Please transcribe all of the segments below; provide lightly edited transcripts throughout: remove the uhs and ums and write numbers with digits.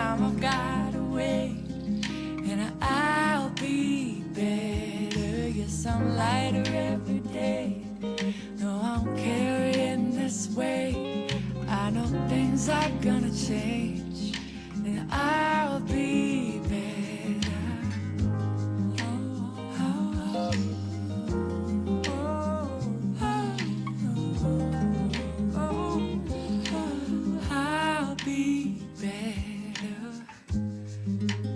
time I've got away, and I'll be better. Yes, I'm lighter every day. No, I'm carrying this weight. I know things are gonna change, and I'll be better. I'll be better.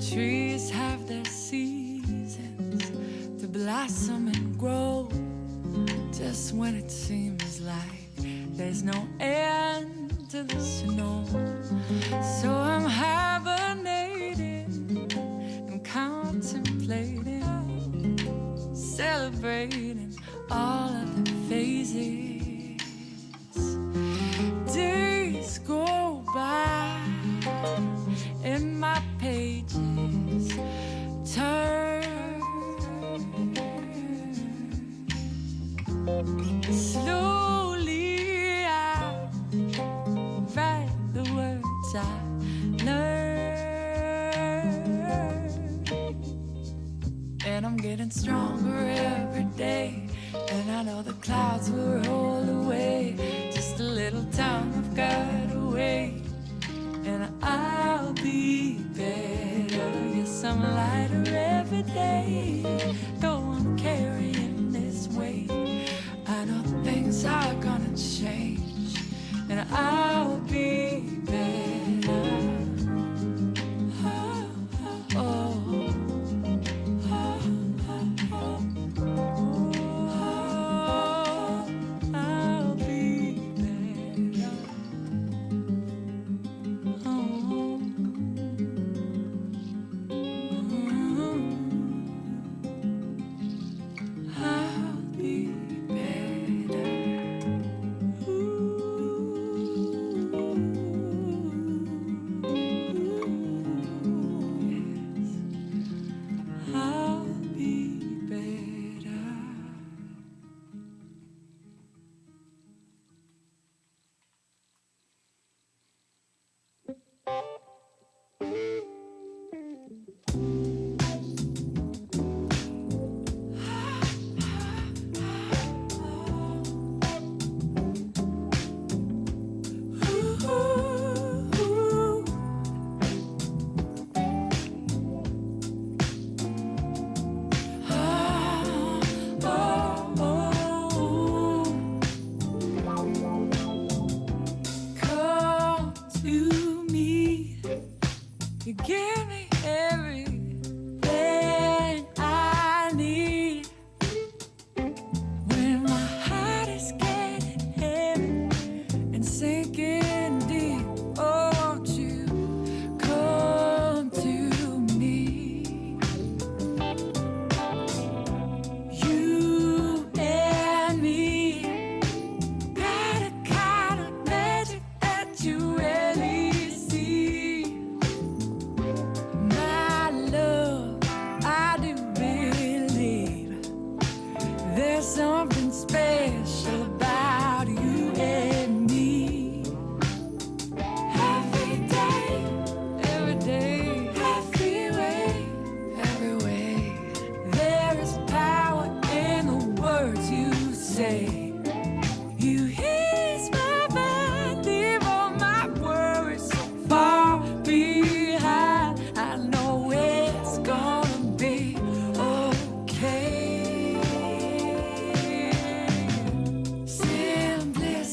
Trees have their seasons to blossom and grow, just when it seems like there's no end to the snow. So I'm hibernating and contemplating, celebrating all of the phases. Days go by and my pages turn. Slowly I write the words I learned, and I'm getting stronger every day. And I know the clouds will roll away. Just a little time I've got away, and I'll be better. Yes, I'm lighter every day. Though I'm carrying this weight, I know things are gonna change, and I'll be better. I'll be better. I'll be better. Yes, I'll be better. Come to me, you give me everything I need. When my heart is getting heavy and sinking deep, oh, won't you come to me? You and me got a kind of magic that you rarely see. My love, I do believe there's something special about you and me. Every day, every way, there is power in the words you say. You ease my mind, leave all my worries so far behind. I know it's gonna be okay. Simplicity,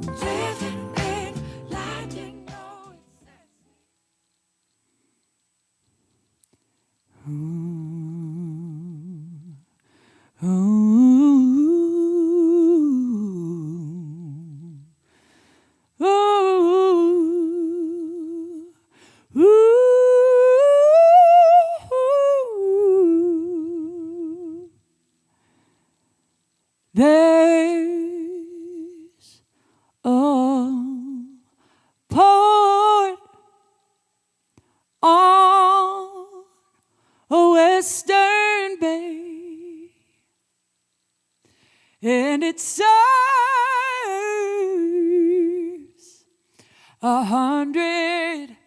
living in light, you know it sets There's a port on a western bay, and it serves 100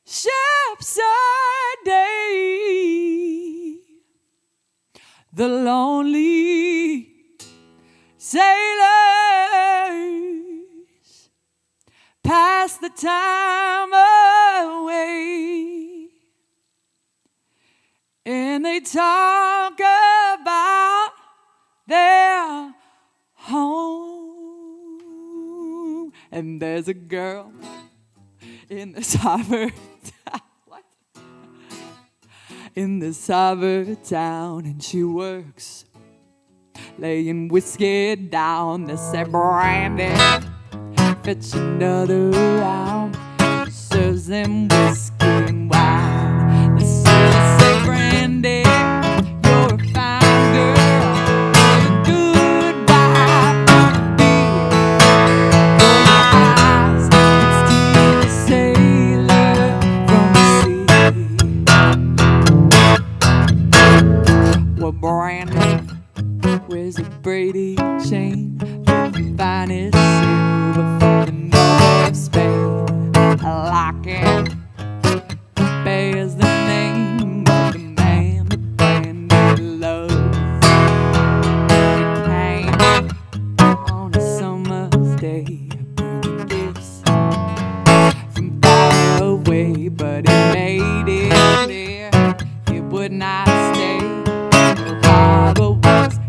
ships a day. The lonely sailors pass the time away, and they talk about their home. And there's a girl in this harbor what? In this harbor town, and she works laying whiskey down. They say, Brandy, fetch another round. She serves them whiskey and wine. They say, Brandy, you're a fine girl, you're a good wife to be. For your eyes, it's still a sailor from the sea. Well, Brandy wears a braided chain, the finest silver from the north of Spain. I like it, bears the name of the man that Brandy loves. It came on a summer's day, bringing gifts from far away, but it made it clear it would not stay. The harbor was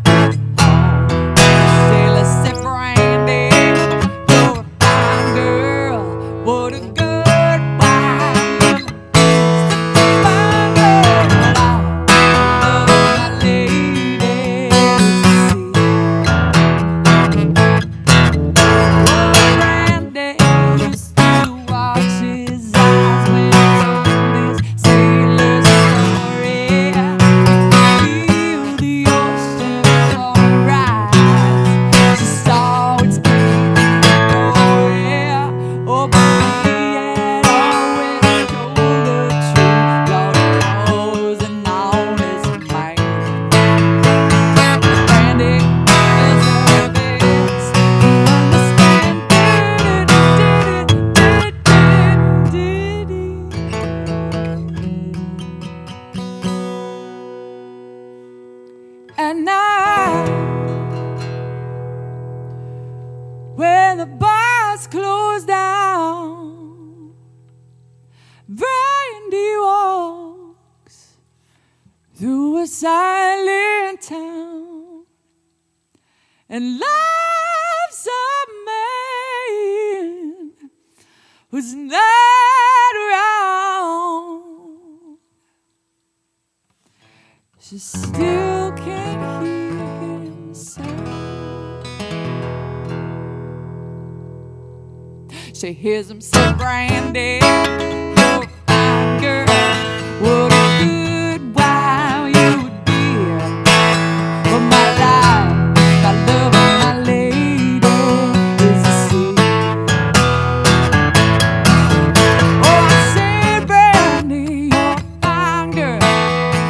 and now, when the bars close down, Brandy walks through a silent town and loves a man who's not around. She still can't hear him sound. She hears him say, Brandy, you're a fine girl, what a good wife you would be. But my life, my love, my lady is the sea. Oh, I said, Brandy, you're a fine girl,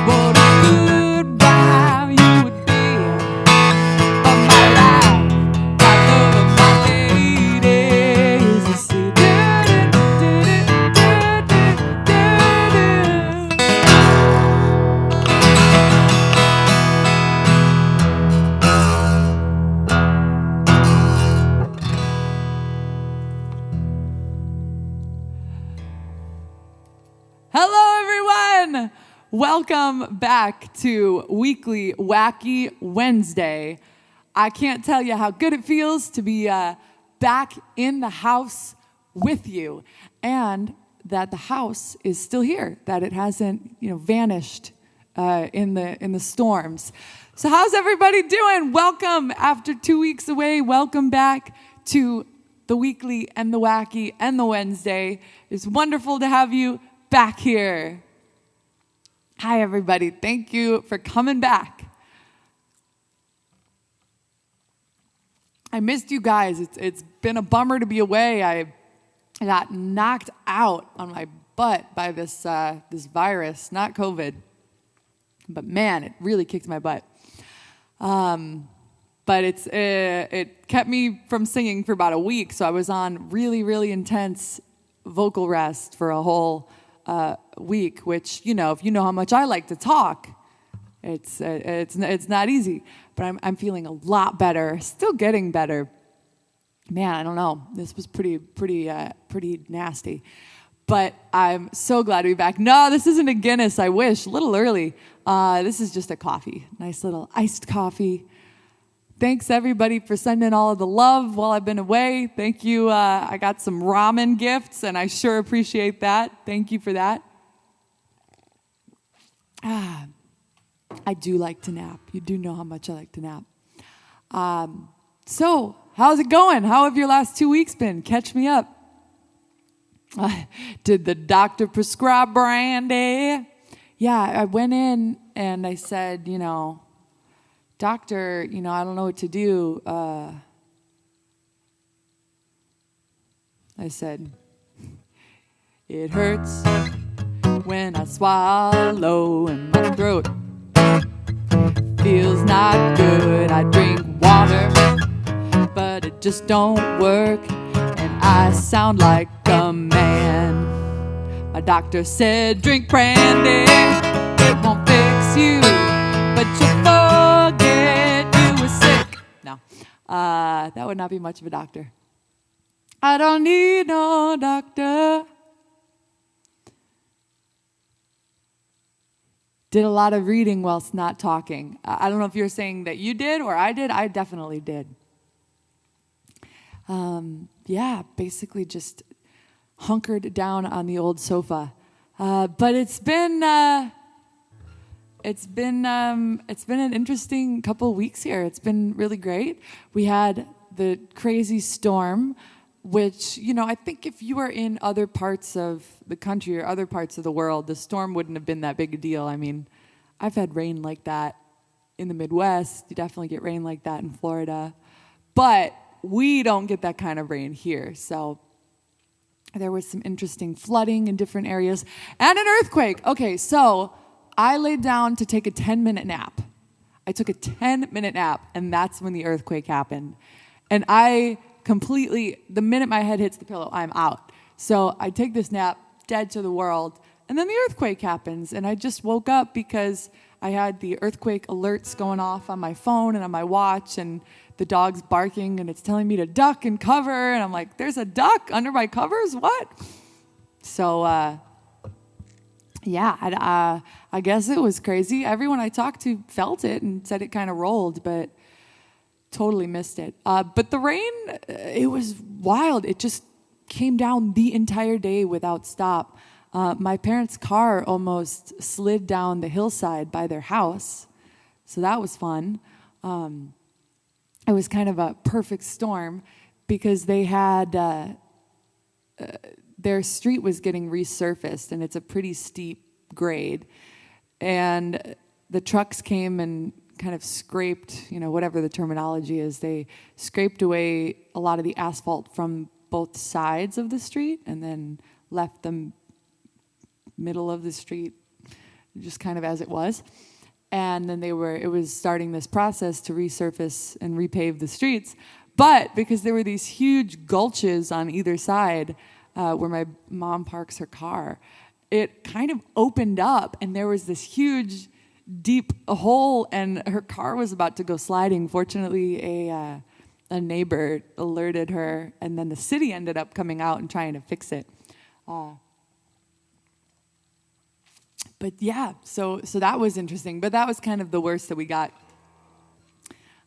what a good wife you would be. But my life, my love, my lady is the sea. Hello, everyone. Welcome back to Weekly Wacky Wednesday. I can't tell you how good it feels to be back in the house with you, and that the house is still here, that it hasn't, vanished in the storms. So how's everybody doing? Welcome after 2 weeks away. Welcome back to the Weekly and the Wacky and the Wednesday. It's wonderful to have you back here. Hi, everybody. Thank you for coming back. I missed you guys. It's been a bummer to be away. I got knocked out on my butt by this virus, not COVID. But man, it really kicked my butt. but it kept me from singing for about a week. So I was on really, really intense vocal rest for a whole week, which, if you know how much I like to talk, it's not easy. But I'm feeling a lot better, still getting better. Man, I don't know. This was pretty nasty. But I'm so glad to be back. No, this isn't a Guinness, I wish. A little early. This is just a coffee. Nice little iced coffee. Thanks, everybody, for sending all of the love while I've been away. Thank you. I got some ramen gifts, and I sure appreciate that. Thank you for that. I do like to nap. You do know how much I like to nap. So, how's it going? How have your last 2 weeks been? Catch me up. Did the doctor prescribe brandy? Yeah, I went in and I said, doctor, I don't know what to do. I said, it hurts when I swallow and my throat feels not good. I drink water, but it just don't work. And I sound like a man. My doctor said, drink brandy, it won't fix you, but you'll forget you were sick. No, that would not be much of a doctor. I don't need no doctor. Did a lot of reading whilst not talking. I don't know if you're saying that you did or I did. I definitely did. Basically just hunkered down on the old sofa. But it's been an interesting couple of weeks here. It's been really great. We had the crazy storm, which, I think if you were in other parts of the country or other parts of the world, the storm wouldn't have been that big a deal. I mean, I've had rain like that in the Midwest. You definitely get rain like that in Florida. But we don't get that kind of rain here. So there was some interesting flooding in different areas and an earthquake. Okay, so I laid down to take a 10-minute nap. I took a 10-minute nap, and that's when the earthquake happened. And the minute my head hits the pillow, I'm out. So I take this nap, dead to the world, and then the earthquake happens. And I just woke up because I had the earthquake alerts going off on my phone and on my watch, and the dog's barking, and it's telling me to duck and cover. And I'm like, there's a duck under my covers? What? So, I guess it was crazy. Everyone I talked to felt it and said it kind of rolled, but totally missed it. But the rain, it was wild. It just came down the entire day without stop. My parents' car almost slid down the hillside by their house, so that was fun. It was kind of a perfect storm because they had their street was getting resurfaced, and it's a pretty steep grade. And the trucks came and kind of scraped, whatever the terminology is, they scraped away a lot of the asphalt from both sides of the street and then left the middle of the street just kind of as it was. And then it was starting this process to resurface and repave the streets. But because there were these huge gulches on either side where my mom parks her car, it kind of opened up and there was this huge, deep hole, and her car was about to go sliding. Fortunately, a neighbor alerted her, and then the city ended up coming out and trying to fix it. But yeah, so that was interesting. But that was kind of the worst that we got.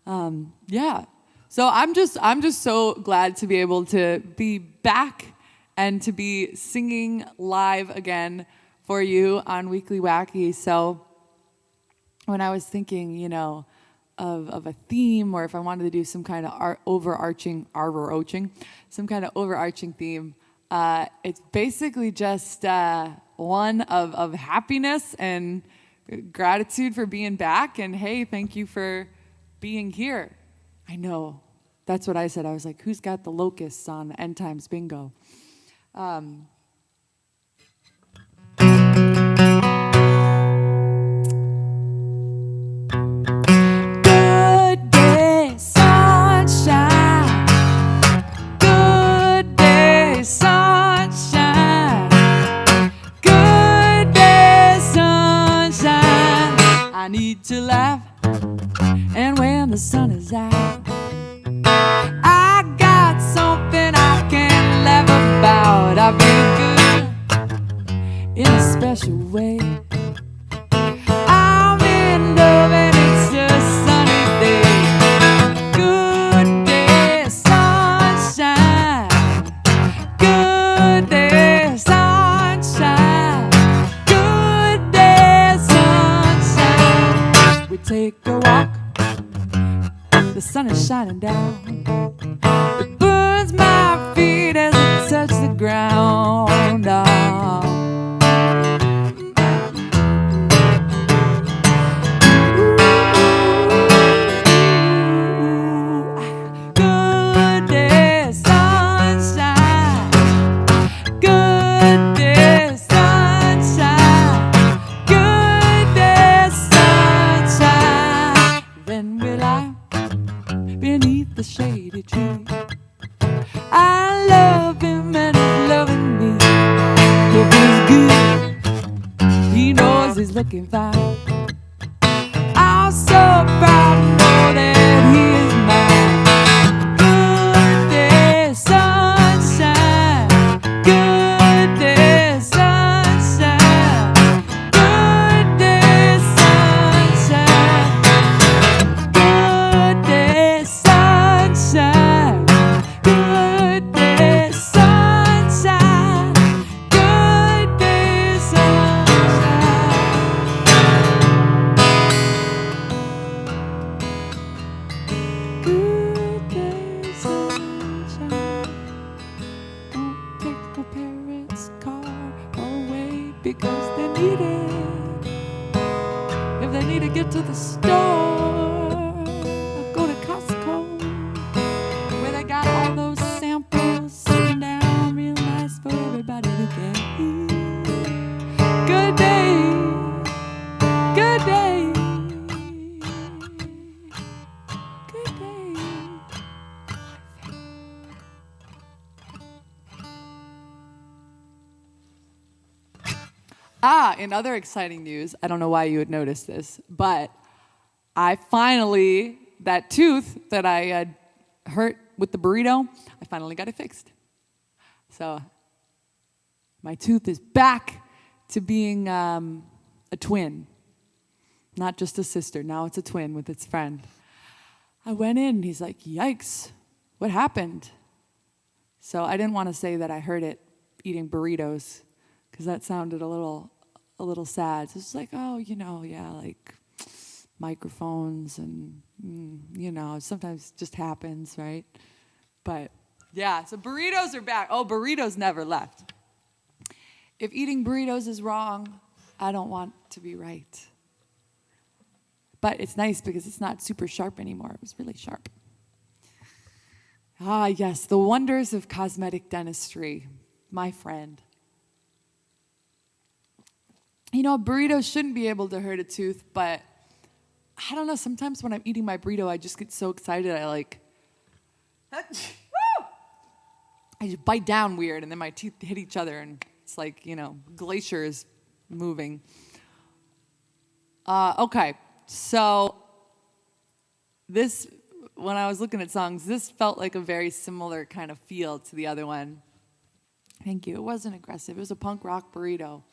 So I'm just so glad to be able to be back and to be singing live again for you on Weekly Wacky. So when I was thinking, of a theme, or if I wanted to do some kind of overarching theme, it's basically just one of happiness and gratitude for being back, and hey, thank you for being here. I know, that's what I said. I was like, who's got the locusts on End Times Bingo? Good day, need to laugh. And when the sun is out, I got something I can laugh about. I feel good in a special way. I'm in love and it's a sunny day. Good day, sunshine. Good day, sunshine. Good day, sunshine. We take a walk. The sun is shining down. It burns my feet as it touches the ground. Good day, sunshine. Good day, sunshine. Good day, sunshine. Then we lie beneath the shady tree. I love him and he's loving me. It feels good. He knows he's looking fine. I'm so proud to know that he is mine. Good day, sunshine. Good day, sunshine. Good day, sunshine. Good day, sunshine. Good day, sunshine. Good day, sunshine. Good day, sunshine. Don't take my parents' car away because they need it. If they need to get to the store, I'll go to Costco, where they got all those samples sitting down real nice for everybody to get. Good day, good day, good day. In other exciting news, I don't know why you would notice this, but I finally, that tooth that I had hurt with the burrito, I finally got it fixed. So my tooth is back to being a twin, not just a sister. Now it's a twin with its friend. I went in and he's like, yikes, what happened? So I didn't want to say that I hurt it eating burritos because that sounded a little sad. So it's like, oh, yeah, like microphones and, sometimes it just happens, right? But yeah, so burritos are back. Oh, burritos never left. If eating burritos is wrong, I don't want to be right. But it's nice because it's not super sharp anymore. It was really sharp. Ah, yes, the wonders of cosmetic dentistry, my friend. Burritos shouldn't be able to hurt a tooth, but I don't know, sometimes when I'm eating my burrito, I just get so excited, I just bite down weird, and then my teeth hit each other, and it's like, glacier is moving. Okay, so this, when I was looking at songs, this felt like a very similar kind of feel to the other one. Thank you. It wasn't aggressive. It was a punk rock burrito.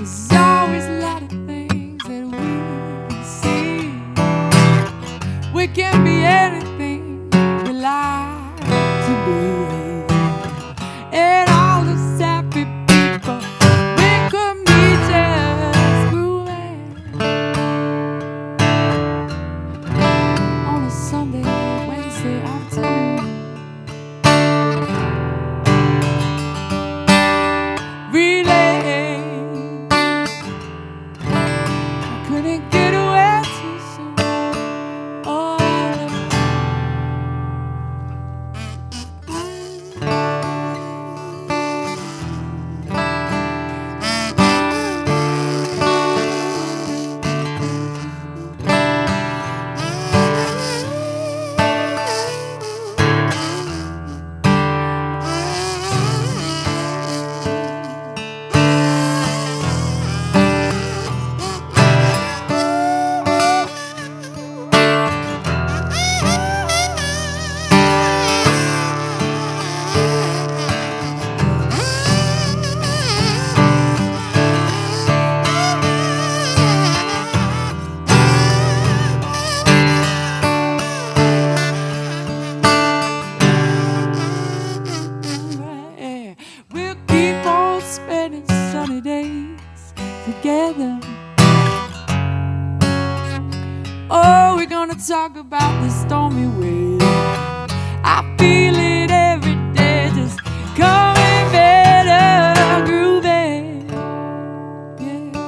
There's always a lot of things that we can see. We can be anything we like to be. And all the happy people, we could be just grooving on a Sunday, Wednesday afternoon. Really, I couldn't get away too soon. Oh, yeah. We'll keep on spending sunny days together. Oh, we're gonna talk about the stormy weather. I feel it every day, just coming better, grooving, yeah,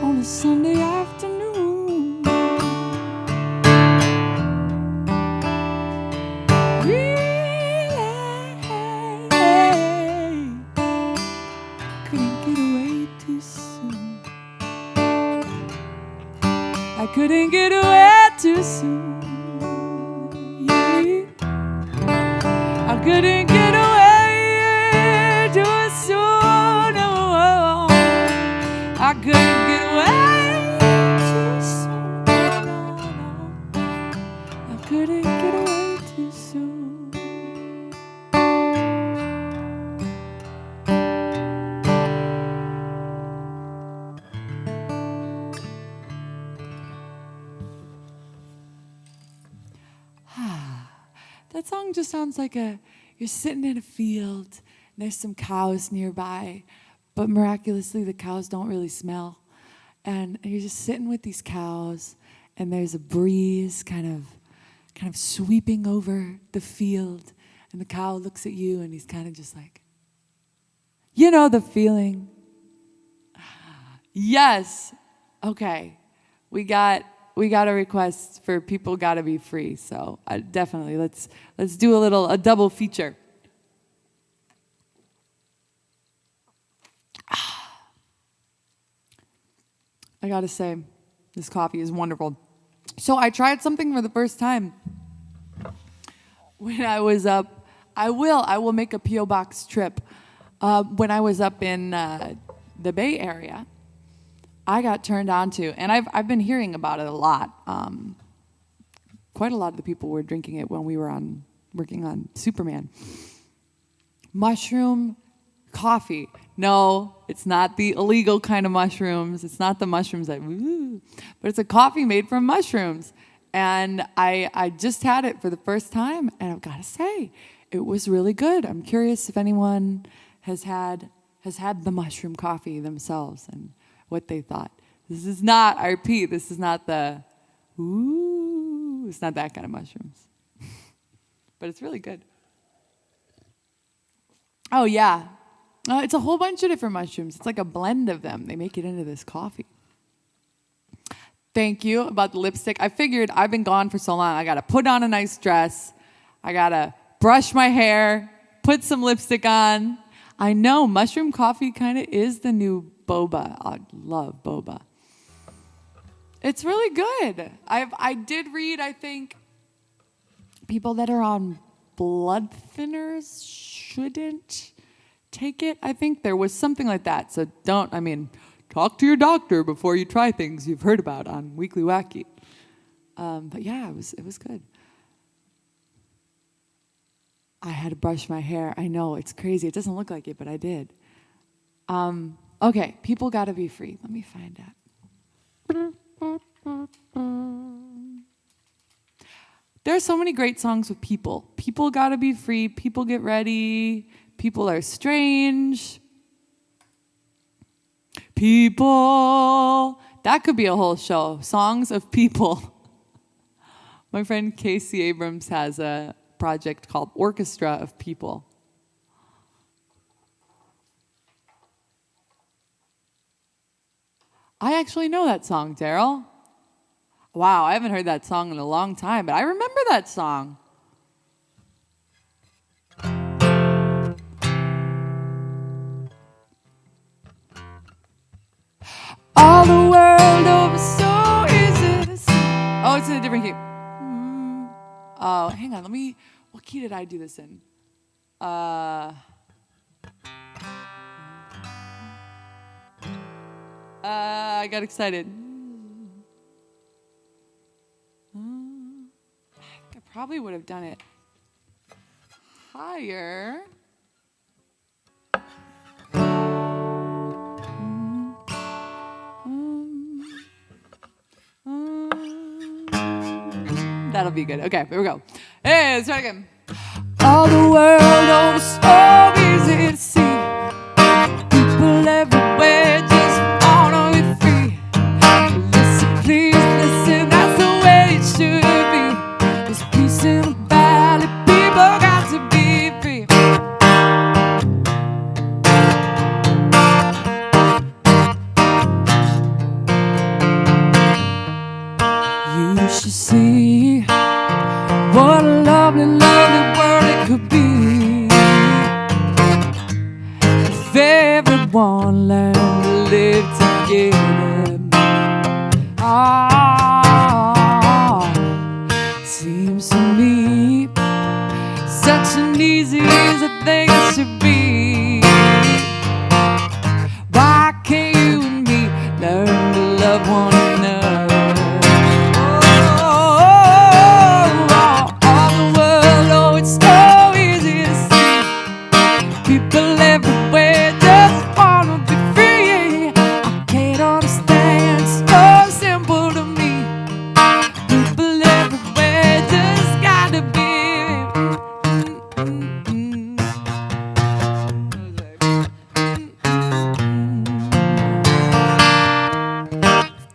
on a Sunday afternoon. Really, couldn't get away too soon. I couldn't get away too soon. Yeah. I couldn't get away too soon. No. I couldn't get away too soon. No, no. I couldn't get away too soon. That song just sounds like you're sitting in a field, and there's some cows nearby, but miraculously the cows don't really smell. And you're just sitting with these cows, and there's a breeze kind of sweeping over the field, and the cow looks at you, and he's kind of just like, you know the feeling. Yes. Okay. We got a request for People Gotta Be Free, so definitely let's do a double feature. I gotta say, this coffee is wonderful. So I tried something for the first time when I was up. I will make a P.O. Box trip. When I was up in the Bay Area, I got turned on to, and I've been hearing about it a lot. Quite a lot of the people were drinking it when we were working on Superman. Mushroom coffee. No, it's not the illegal kind of mushrooms. It's not the mushrooms that, but it's a coffee made from mushrooms. And I just had it for the first time, and I've got to say, it was really good. I'm curious if anyone has had the mushroom coffee themselves and what they thought. This is not RP. This is not it's not that kind of mushrooms. But it's really good. Oh, yeah. It's a whole bunch of different mushrooms. It's like a blend of them. They make it into this coffee. Thank you about the lipstick. I figured I've been gone for so long. I got to put on a nice dress. I got to brush my hair, put some lipstick on. I know mushroom coffee kind of is the new boba. I love boba. It's really good. I did read, I think, people that are on blood thinners shouldn't take it. I think there was something like that. So talk to your doctor before you try things you've heard about on Weekly Wacky. But yeah, it was good. I had to brush my hair. I know, it's crazy. It doesn't look like it, but I did. Okay, people gotta be free. Let me find out. There are so many great songs with people. People gotta be free. People get ready. People are strange. People. That could be a whole show. Songs of people. My friend Casey Abrams has a project called Orchestra of People. I actually know that song, Daryl. Wow, I haven't heard that song in a long time, but I remember that song. All the world over, so easy to see. Oh, it's in a different key. Oh, hang on. What key did I do this in? I got excited. I think I probably would have done it higher. That'll be good. Okay, here we go. Hey, let's try again. All the world over, so easy to see. People everywhere just wanna be free. Listen, please listen, that's the way it should be. There's peace in the valley, people got to be free. You should see what a lovely, lovely world it could be if everyone learned to live together. Seems to me such an easy thing it should be. Why can't you and me learn to love one another? People everywhere just wanna be free. I can't understand, it's so simple to me. People everywhere just gotta be.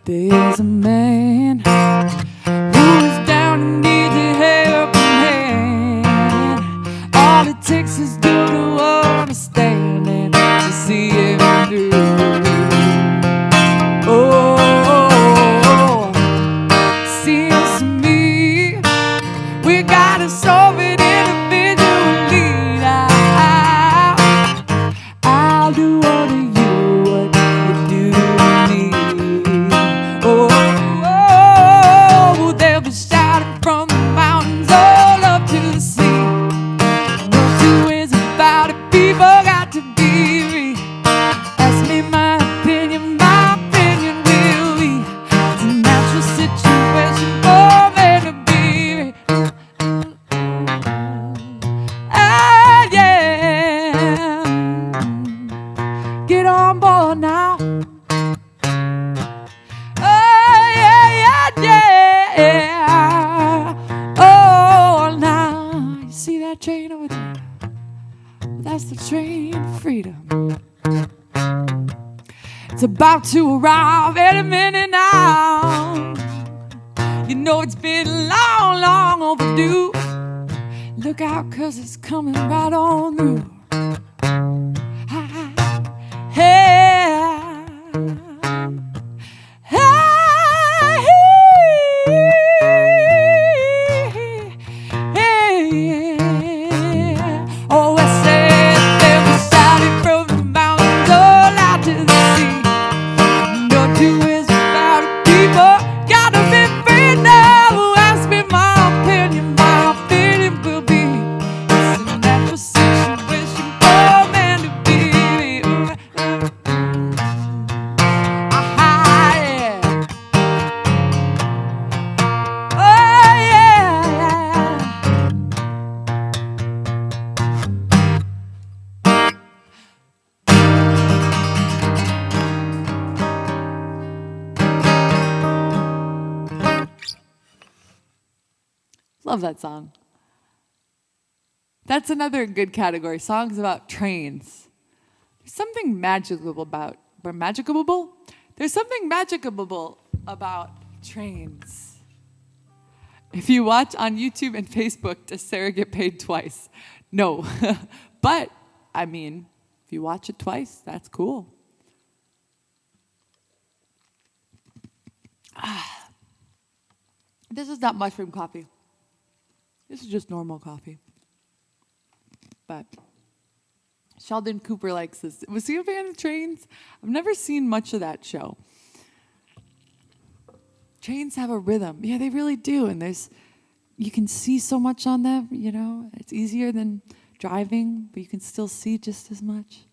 There's a man who is down and needs a helping hand. All it takes is you to understand and to see him through. Oh, seems to me we gotta solve it individually. I'll do unto you what you do to me. Oh, they'll be shouting from the mountains all up to the sea. No two ways about it, people got to be free. Ask me my opinion will be. It's a natural situation for men to be free. Yeah. Get on board now. Yeah. Oh, now you see that train over there? That's the train of freedom. It's about to arrive any minute now. You know it's been long, long overdue. Look out, 'cause it's coming right on through. Oh, I said they were shouting from the mountains all out to the sea. No two ways about it, people gotta be free now. Ask me my opinion will be. It's a natural situation Love that song. That's another good category, songs about trains. There's something magical about trains. If you watch on YouTube and Facebook, does Sarah get paid twice? No. But, I mean, if you watch it twice, that's cool. This is not mushroom coffee. This is just normal coffee. But Sheldon Cooper likes this. Was he a fan of trains? I've never seen much of that show. Trains have a rhythm. Yeah, they really do. And you can see so much on them, you know. It's easier than driving, but you can still see just as much.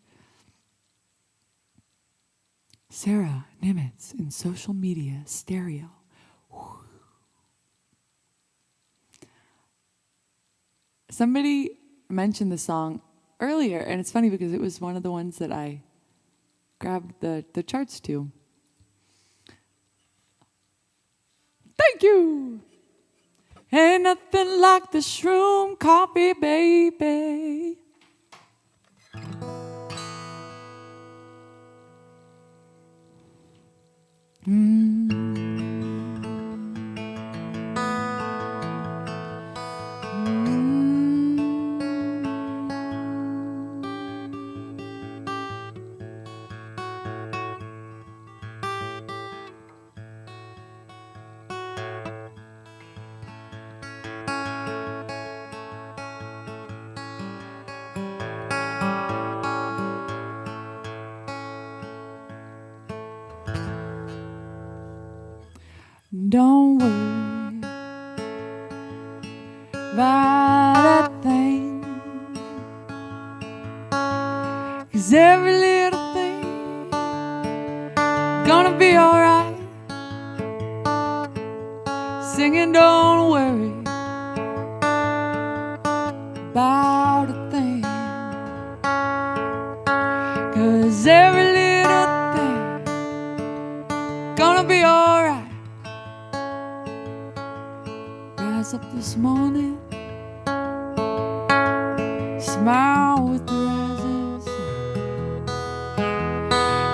Sarah Nimitz in social media stereo. Somebody mentioned the song earlier, and it's funny because it was one of the ones that I grabbed the charts to. Thank you. Ain't nothing like the shroom coffee, baby. Don't worry about a thing, 'cause every little thing gonna be alright. Singing, don't worry about a thing, 'cause every little thing gonna be alright. Up this morning, smile with the rising sun.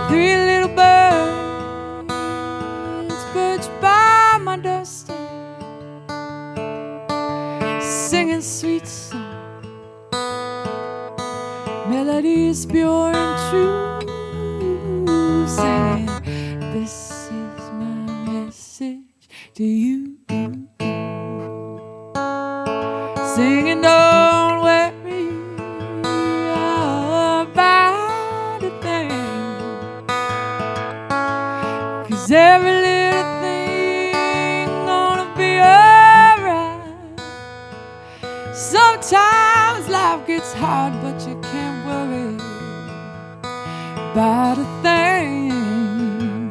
3 little birds perched by my doorstep, singing sweet song, melodies pure and true, saying, this is my message to you. Singing, don't worry about a thing, 'cause every little thing gonna be alright. Sometimes life gets hard, but you can't worry about a thing.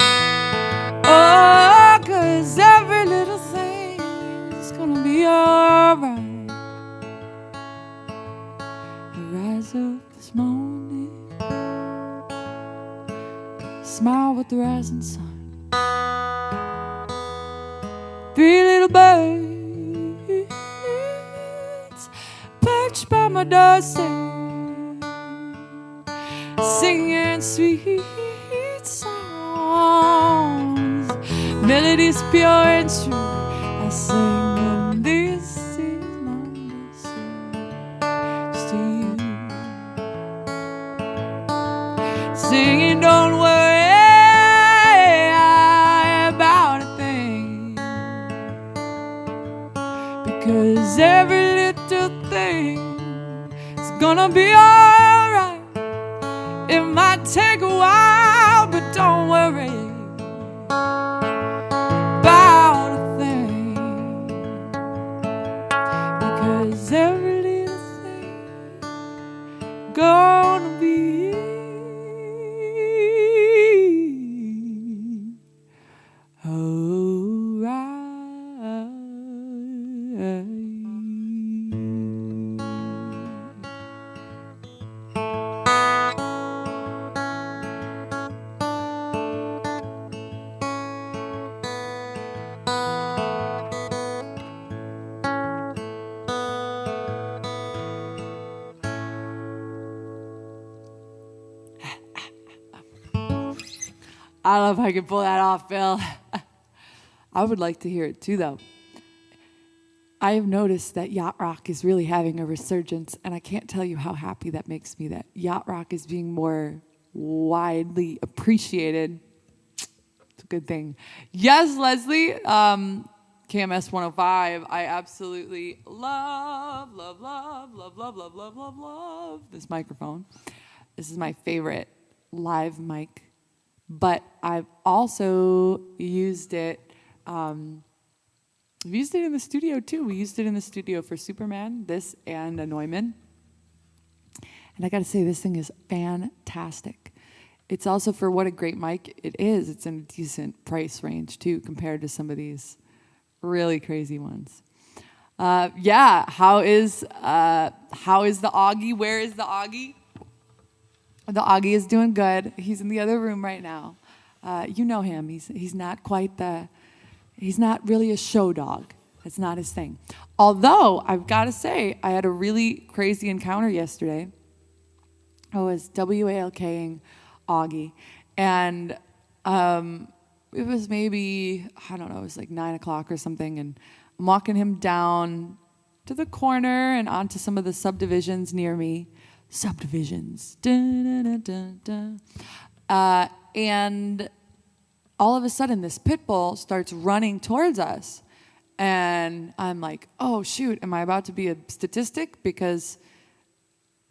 Oh, 'cause every little thing is gonna be alright. Rise up this morning, smile with the rising sun. 3 little birds perched by my doorstep, singing sweet songs, melodies pure and true. I sing, and this is my message to you. Singing, don't worry about a thing, because every little thing is gonna be alright. It might take a while, but don't worry about a thing, because every little thing gonna be I don't know if I can pull that off, Bill. I would like to hear it too, though. I have noticed that yacht rock is really having a resurgence, and I can't tell you how happy that makes me that yacht rock is being more widely appreciated. It's a good thing. Yes, Leslie, KMS 105, I absolutely love this microphone. This is my favorite live mic, but I've also used it. We've used it in the studio too. We used it in the studio for Superman, this and a Neumann. And I got to say, this thing is fantastic. It's also, for what a great mic it is, it's in a decent price range too compared to some of these really crazy ones. Yeah, how is the Augie? Where is the Augie? The Augie is doing good. He's in the other room right now. You know him. He's not quite he's not really a show dog. That's not his thing. Although, I've got to say, I had a really crazy encounter yesterday. I was WALKing Augie, and it was maybe, I don't know, it was like 9 o'clock or something, and I'm walking him down to the corner and onto some of the subdivisions near me. Subdivisions. Dun, dun, dun, dun, dun. And all of a sudden, this pit bull starts running towards us. And I'm like, oh, shoot, am I about to be a statistic? Because,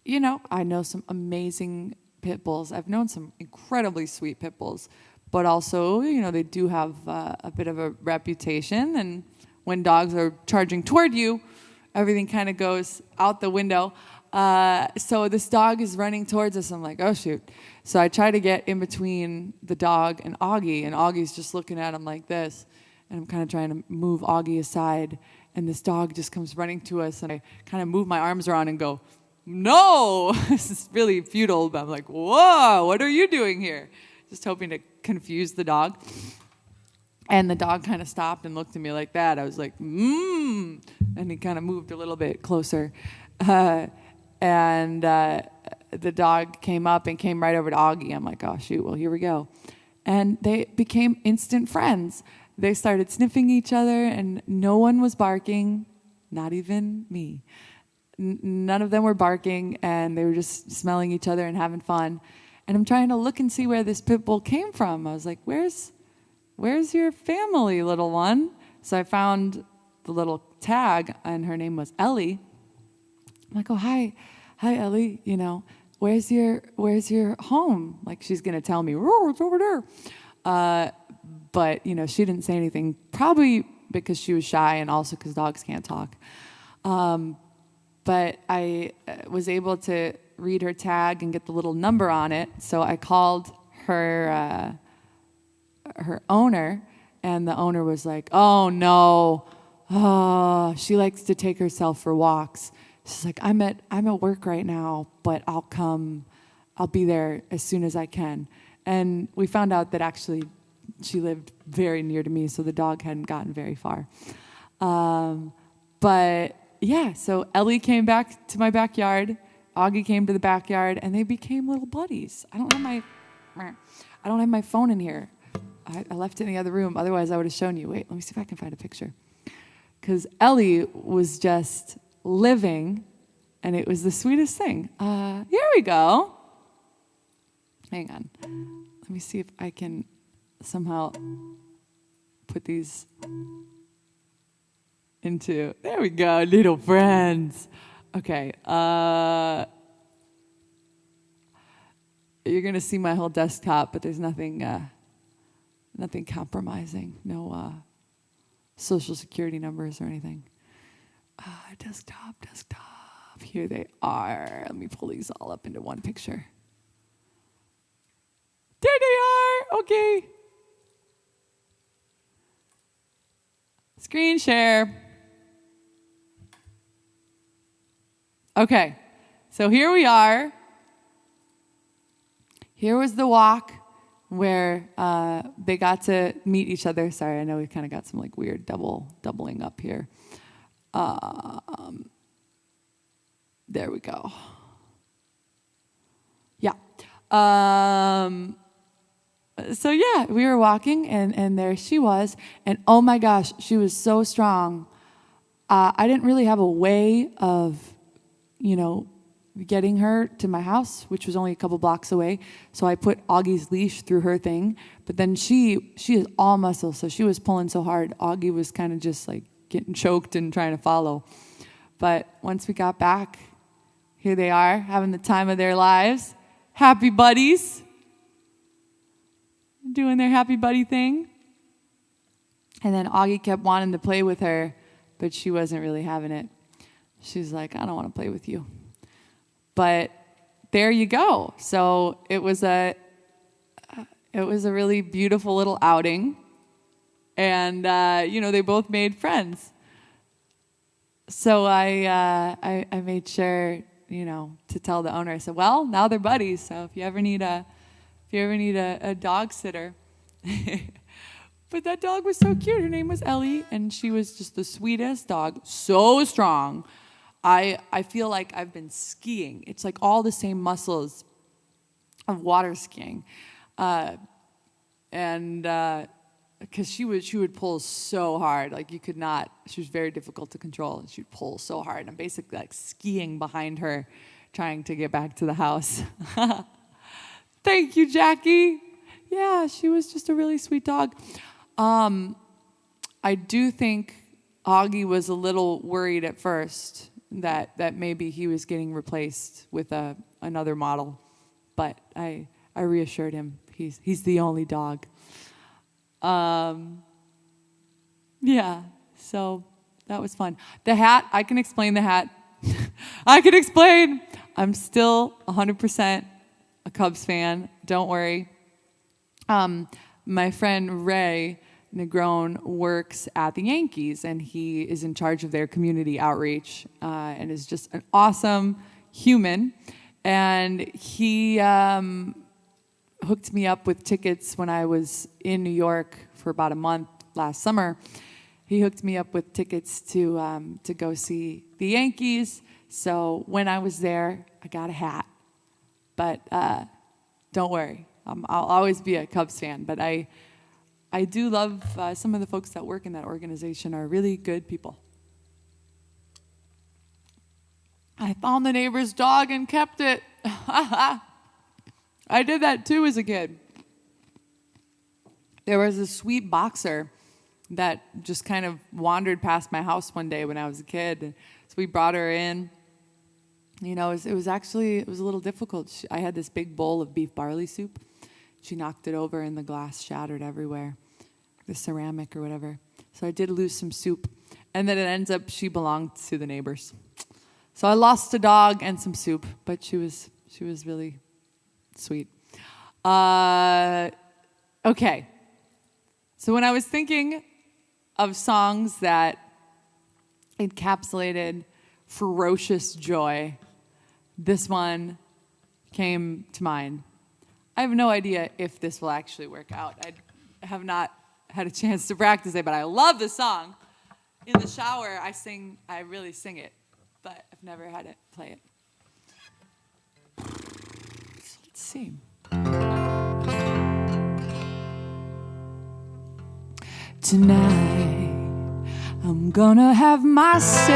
you know, I know some amazing pit bulls. I've known some incredibly sweet pit bulls. But also, you know, they do have a bit of a reputation. And when dogs are charging toward you, everything kind of goes out the window. So this dog is running towards us. I'm like, oh, shoot. So I try to get in between the dog and Augie's just looking at him like this. And I'm kind of trying to move Augie aside. And this dog just comes running to us. And I kind of move my arms around and go, no! This is really futile. But I'm like, whoa, what are you doing here? Just hoping to confuse the dog. And the dog kind of stopped and looked at me like that. I was like, And he kind of moved a little bit closer. And the dog came up and came right over to Augie. I'm like, oh, shoot, well, here we go. And they became instant friends. They started sniffing each other, and no one was barking, not even me. None of them were barking, and they were just smelling each other and having fun. And I'm trying to look and see where this pit bull came from. I was like, where's your family, little one? So I found the little tag, and her name was Ellie. I'm like, oh, hi, Ellie. You know, where's your home? Like, she's gonna tell me, oh, it's over there. But you know, she didn't say anything. Probably because she was shy, and also because dogs can't talk. But I was able to read her tag and get the little number on it. So I called her owner, and the owner was like, oh no, she likes to take herself for walks. She's like, I'm at work right now, but I'll be there as soon as I can. And we found out that actually she lived very near to me, so the dog hadn't gotten very far. But yeah, so Ellie came back to my backyard, Augie came to the backyard, and they became little buddies. I don't have my phone in here. I left it in the other room. Otherwise, I would have shown you. Wait, let me see if I can find a picture. Because Ellie was just living, and it was the sweetest thing. Here we go. Hang on. Let me see if I can somehow put these into, there we go, little friends. Okay. You're going to see my whole desktop, but there's nothing compromising. No social security numbers or anything. Desktop. Here they are. Let me pull these all up into one picture. There they are. Okay. Screen share. Okay. So here we are. Here was the walk where they got to meet each other. Sorry, I know we kind of got some like weird doubling up here. There we go. Yeah. So yeah, we were walking, and there she was, and oh my gosh, she was so strong. I didn't really have a way of, getting her to my house, which was only a couple blocks away. So I put Augie's leash through her thing, but then she is all muscle, so she was pulling so hard. Augie was kind of just like getting choked and trying to follow. But once we got back, here they are having the time of their lives, happy buddies, doing their happy buddy thing. And then Augie kept wanting to play with her, but she wasn't really having it. She's like, I don't want to play with you. But there you go. So it was a really beautiful little outing, and they both made friends. So I made sure to tell the owner. I said, well, now they're buddies. So if you ever need a dog sitter. But that dog was so cute. Her name was Ellie, and she was just the sweetest dog. So strong. I feel like I've been skiing. It's like all the same muscles of water skiing. And because she would pull so hard. Like you could not, she was very difficult to control. And she'd pull so hard. I'm basically like skiing behind her, trying to get back to the house. Thank you, Jackie. Yeah, she was just a really sweet dog. I do think Augie was a little worried at first that maybe he was getting replaced with another model, but I reassured him he's the only dog. Yeah, so that was fun. The hat, I can explain the hat. I can explain. I'm still 100% a Cubs fan. Don't worry. My friend Ray Negron works at the Yankees, and he is in charge of their community outreach, and is just an awesome human. And he hooked me up with tickets when I was in New York for about a month last summer. He hooked me up with tickets to go see the Yankees. So when I was there, I got a hat. But don't worry, I'll always be a Cubs fan. But I do love some of the folks that work in that organization are really good people. I found the neighbor's dog and kept it. I did that too as a kid. There was a sweet boxer that just kind of wandered past my house one day when I was a kid. So we brought her in. It was a little difficult. I had this big bowl of beef barley soup. She knocked it over and the glass shattered everywhere, the ceramic or whatever. So I did lose some soup. And then it ends up she belonged to the neighbors. So I lost a dog and some soup, but she was really sweet. Okay. So when I was thinking of songs that encapsulated ferocious joy, this one came to mind. I have no idea if this will actually work out. I have not had a chance to practice it, but I love the song. In the shower, I really sing it, but I've never had it play it. So let's see. Tonight, I'm gonna have myself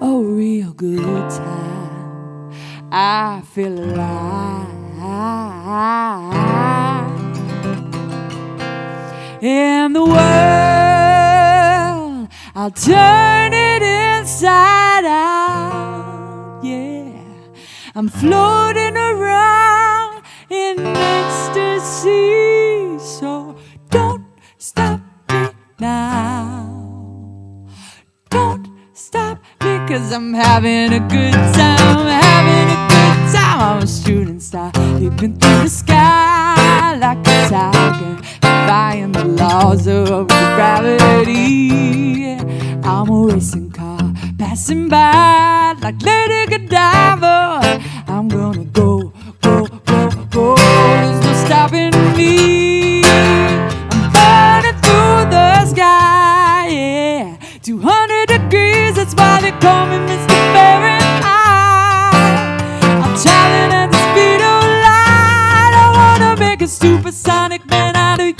a real good time. I feel alive. In the world, I'll turn it inside out. Yeah, I'm floating around in ecstasy. So don't stop me now. Don't stop me, 'cause I'm having a good time. Having a good time. I'm a shooting star, leaping through the sky like a tiger, defying the laws of gravity. I'm a racing car passing by like Lady Godiva. I'm gonna go, go, go, go. There's no stopping me. I'm burning through the sky, yeah. 200 degrees, that's why they call me Mr. Fahrenheit. I'm traveling at the speed of light. I wanna be make a supersonic man out of you.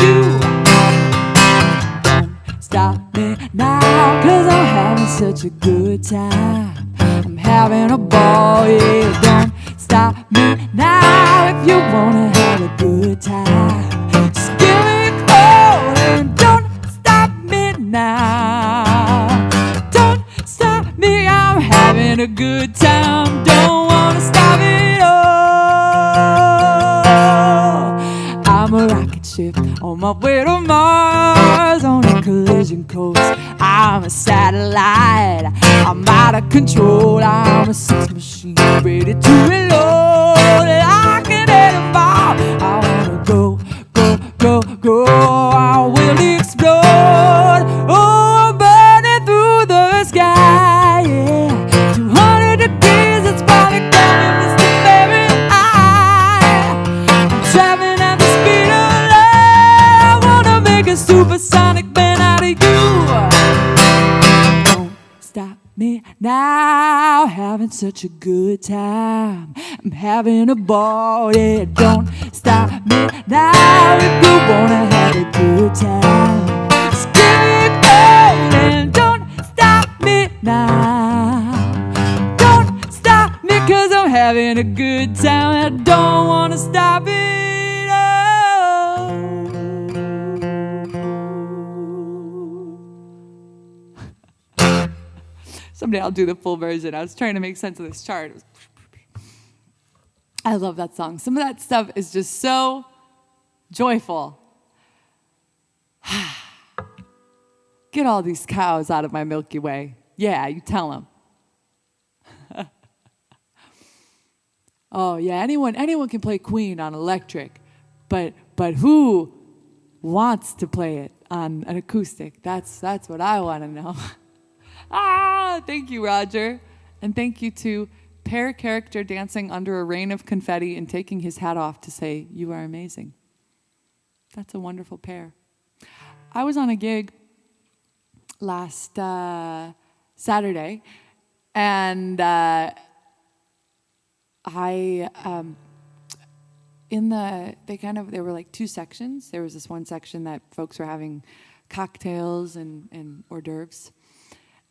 Don't stop me now, 'cause I'm having such a good time. I'm having a ball, yeah. Don't stop me now if you wanna have a good time. Just give me a call and don't stop me now. Don't stop me, I'm having a good time. Don't wanna stop it all. I'm a rocket ship on my way to Mars on a collision course. I'm a satellite, I'm out of control. I'm a sex machine ready to reload. Like an atom bomb, I wanna go, go, go, go. I will explode. Oh, I'm burning through the sky, yeah. 200 degrees, it's probably coming, Mr. Fahrenheit. I'm traveling at the speed of light. I wanna make a supersonic man out of you. Don't stop me now, having such a good time. I'm having a ball, yeah. Don't stop me now if you wanna have a good time. Just give me a call and don't stop me now. Don't stop me, 'cause I'm having a good time. I don't wanna stop it all. Someday I'll do the full version. I was trying to make sense of this chart. I love that song. Some of that stuff is just so joyful. Get all these cows out of my Milky Way. Yeah, you tell them. Oh yeah, anyone can play Queen on electric, but who wants to play it on an acoustic? That's what I want to know. Thank you, Roger. And thank you to Pear Character dancing under a rain of confetti and taking his hat off to say, "You are amazing." That's a wonderful pair. I was on a gig last Saturday, and they were like two sections. There was this one section that folks were having cocktails and hors d'oeuvres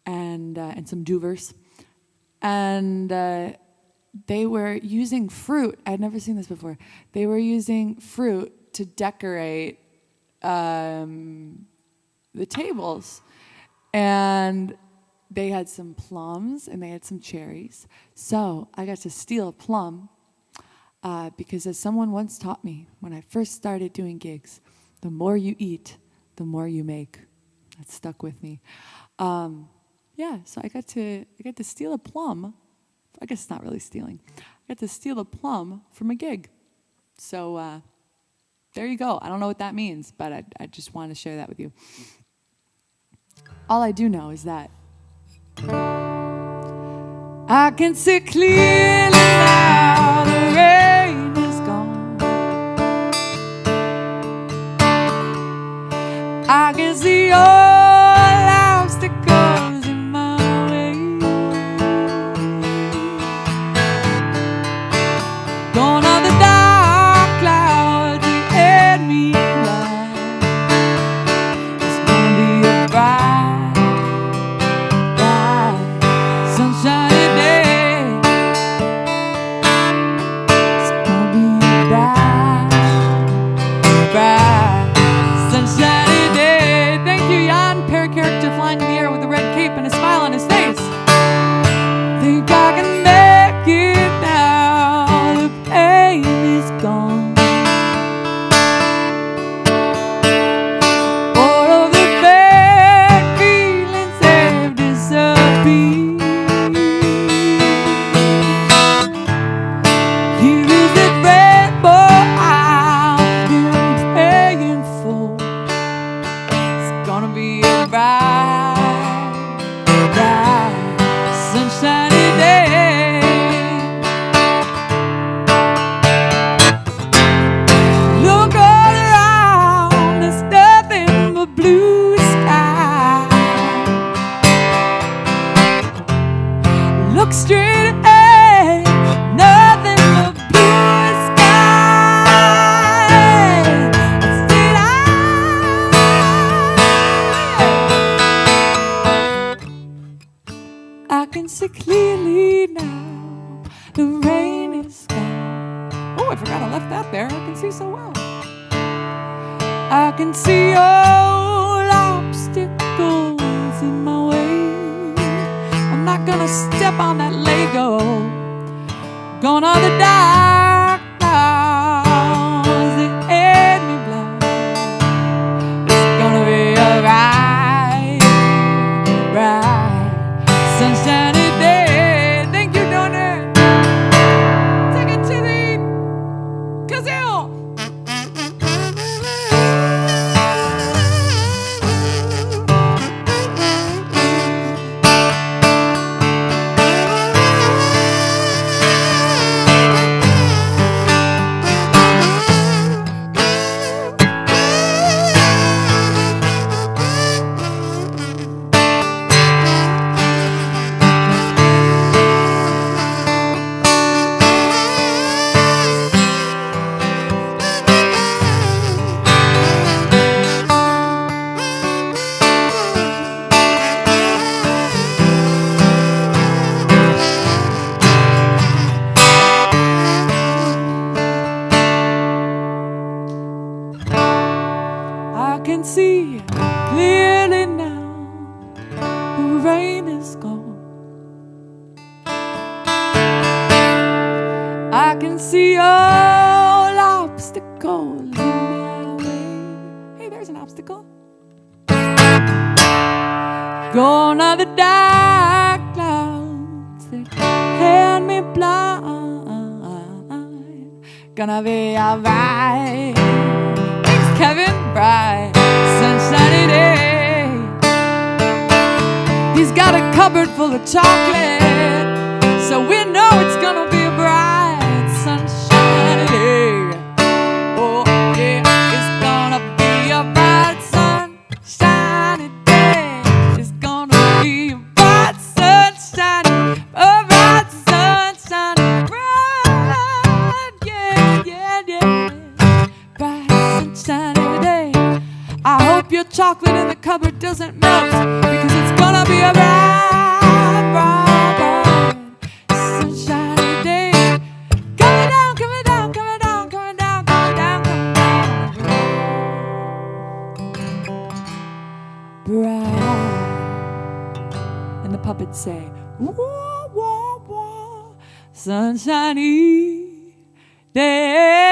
and some duvers. And they were using fruit. I'd never seen this before. They were using fruit to decorate the tables. And they had some plums and they had some cherries. So I got to steal a plum because, as someone once taught me when I first started doing gigs, the more you eat, the more you make. That stuck with me. Yeah, so I got to steal a plum. I guess it's not really stealing. I got to steal a plum from a gig. So there you go. I don't know what that means, but I just wanted to share that with you. All I do know is that I can see clearly now the rain is gone. I can see all obstacles in my way. Gone are the dark clouds that had me blind. It's gonna be a bright, bright, sunshiny day. I can see all obstacles in my way. I'm not gonna step on that Lego. Gonna the dark clouds that hit me blind. It's gonna be a right, sunshiny day. Thank you, Donor. Take it to the Kazoo. I can see clearly now, the rain is gone. I can see all obstacles in my way. Hey, there's an obstacle. Gone are the dark clouds that hand me blind. Gonna be alright. Thanks, Kevin. Bright, sunshiny day. He's got a cupboard full of chocolate, so we know it's gonna be a bright, sunshiny day. Oh yeah, it's gonna be a bright, sunshiny day. It's gonna be a bright, sunshiny, bright, yeah, yeah, yeah. Bright, sunshiny day. I hope your chocolate in the cupboard doesn't melt, because it's gonna be a bright, bright, bright, sunshiny day. Coming down, coming down, coming down, coming down, coming down, coming down. Bright. And the puppets say, wah, wah, wah, sunshiny day.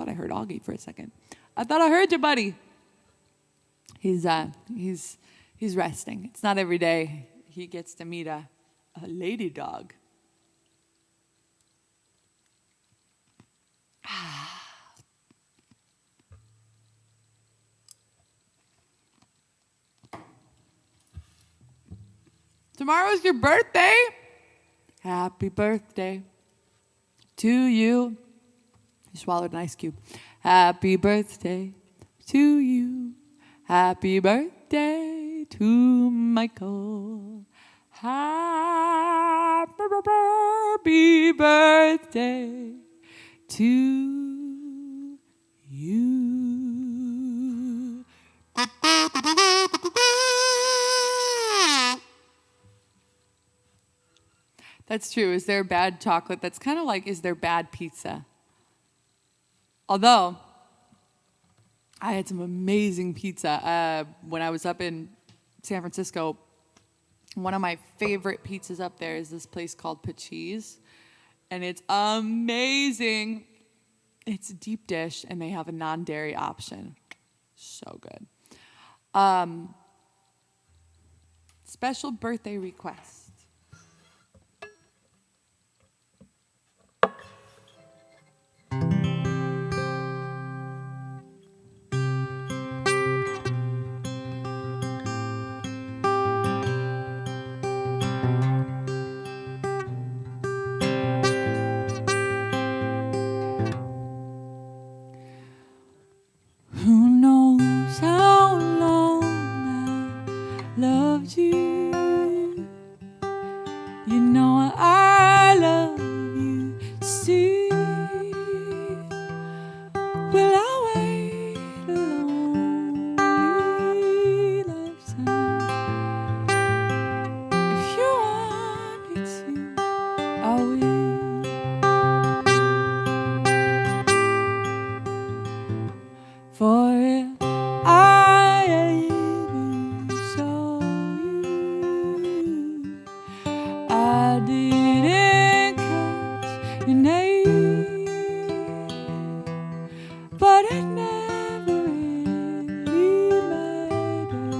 I heard Augie for a second. I thought I heard you, buddy. He's resting. It's not every day he gets to meet a lady dog. Tomorrow's your birthday. Happy birthday to you. You swallowed an ice cube. Happy birthday to you. Happy birthday to Michael. Happy birthday to you. That's true. Is there bad chocolate? That's kind of like, is there bad pizza? Although, I had some amazing pizza when I was up in San Francisco. One of my favorite pizzas up there is this place called Pachee's, and it's amazing. It's a deep dish, and they have a non-dairy option. So good. Special birthday request. Who knows how long I loved you? For if I ever saw you, I didn't catch your name, but it never really mattered.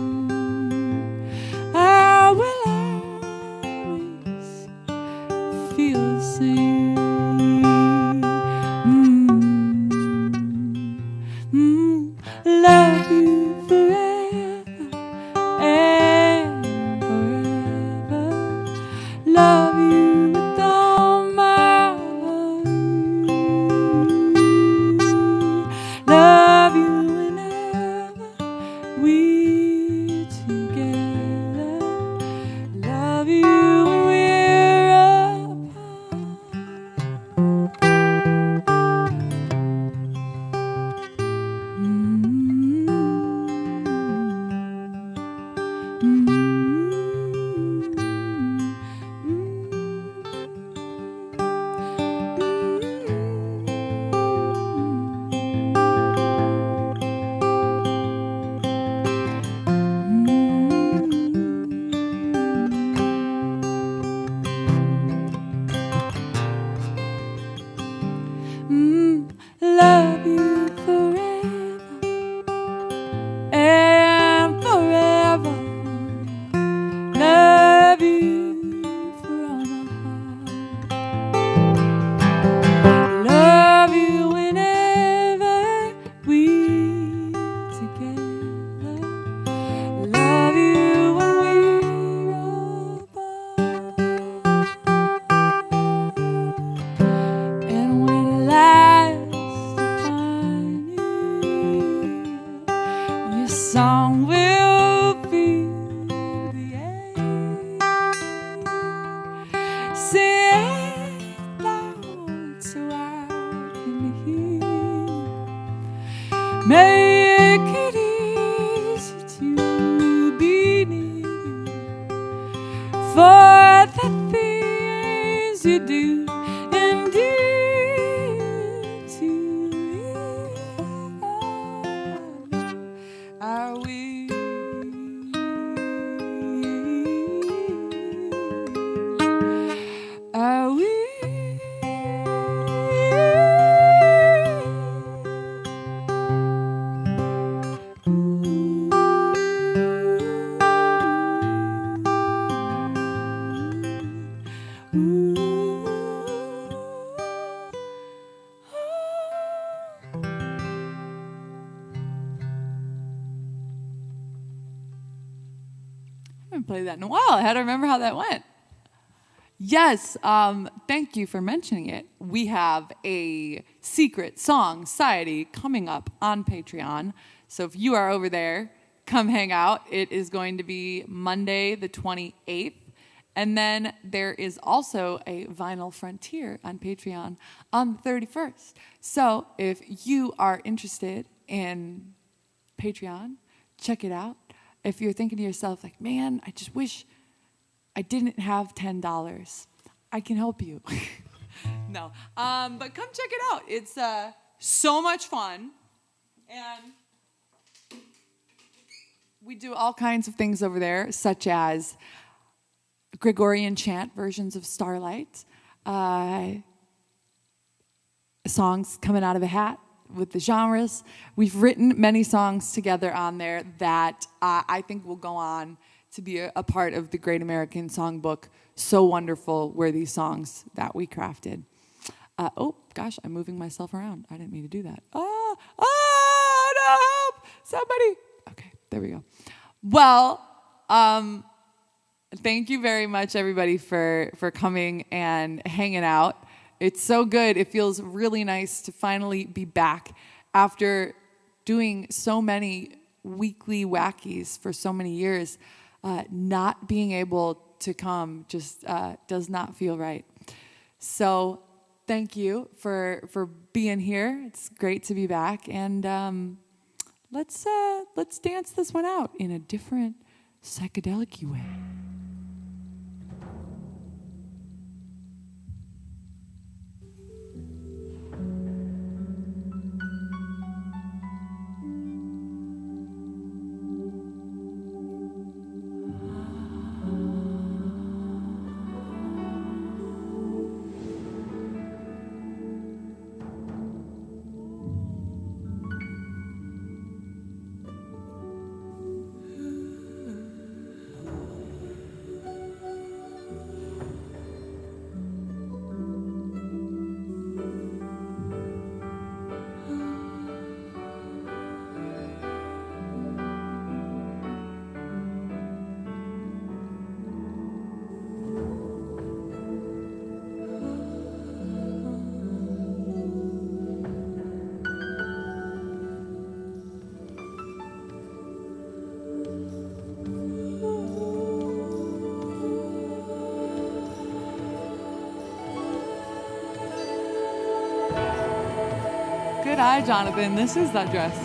I will always feel the same. Love you forever and forever. Love you with all my heart. Love you whenever we're together. Love you when we're apart. Love you forever and forever. Love you from my heart. Love you whenever we're together. Love you when we're apart. And when last I find you, your song will fill the air. Sing it loud so I can hear. Make it easy to be near you. For the things you do endear to me. I will. I will. I haven't played that in a while. I had to remember how that went. Yes, thank you for mentioning it. We have a secret song society coming up on Patreon. So if you are over there, come hang out. It is going to be Monday the 28th. And then there is also a Vinyl Frontier on Patreon on the 31st. So if you are interested in Patreon, check it out. If you're thinking to yourself, like, man, I just wish I didn't have $10, I can help you. No, but come check it out. It's so much fun. And we do all kinds of things over there, such as Gregorian chant versions of Starlight, songs coming out of a hat with the genres. We've written many songs together on there that I think will go on to be a part of the Great American Songbook. So wonderful were these songs that we crafted. Oh, gosh, I'm moving myself around. I didn't mean to do that. Oh, no, help! Somebody. Okay, there we go. Well, thank you very much, everybody, for coming and hanging out. It's so good. It feels really nice to finally be back after doing so many weekly wackies for so many years. Not being able to come just does not feel right. So thank you for being here. It's great to be back. And let's dance this one out in a different psychedelic way. hi, Jonathan. This is that dress.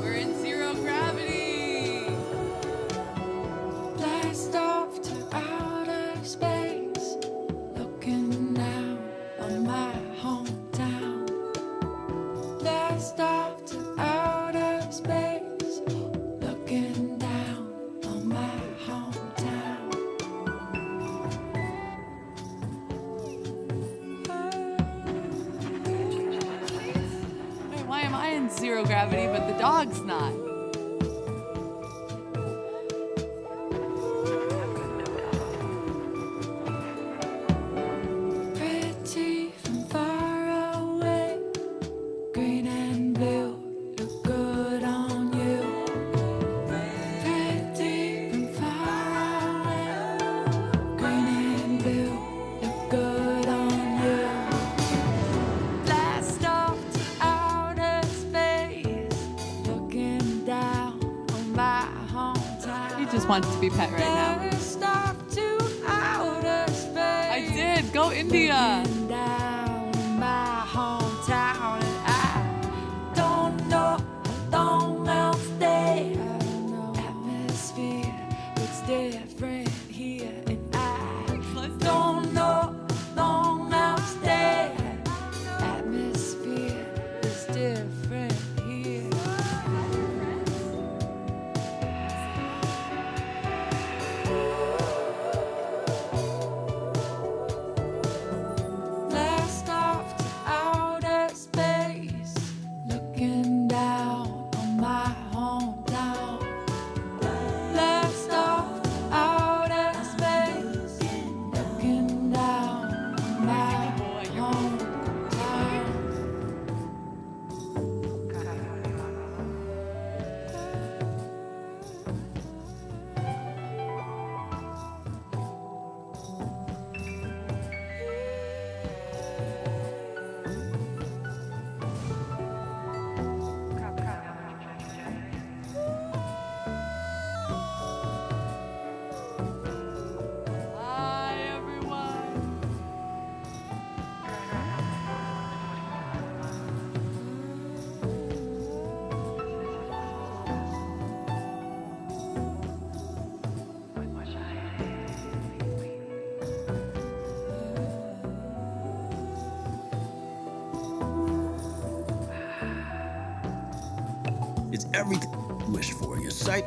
We're in zero gravity. Blast off to outer space, looking down on my hometown. Blast off to outer space, looking down on my hometown. Wait, why am I in zero gravity, but the dog's not? Pretty from far away, green and blue look good on you. Pretty from far away, green and blue look good on you. Blast off to outer space, looking down on my hometown. He just wants to be pet right now. Blast off to outer space. I did. Go India. Down in my hometown, and I don't know how long I'll stay. Atmosphere looks different here, and I don't know how long I'll stay. Atmosphere is different here. Blast off to outer space, looking down on my hometown. Blast off to outer space, looking down on my hometown. Hi, everyone. It's everything you wish for. Your sight,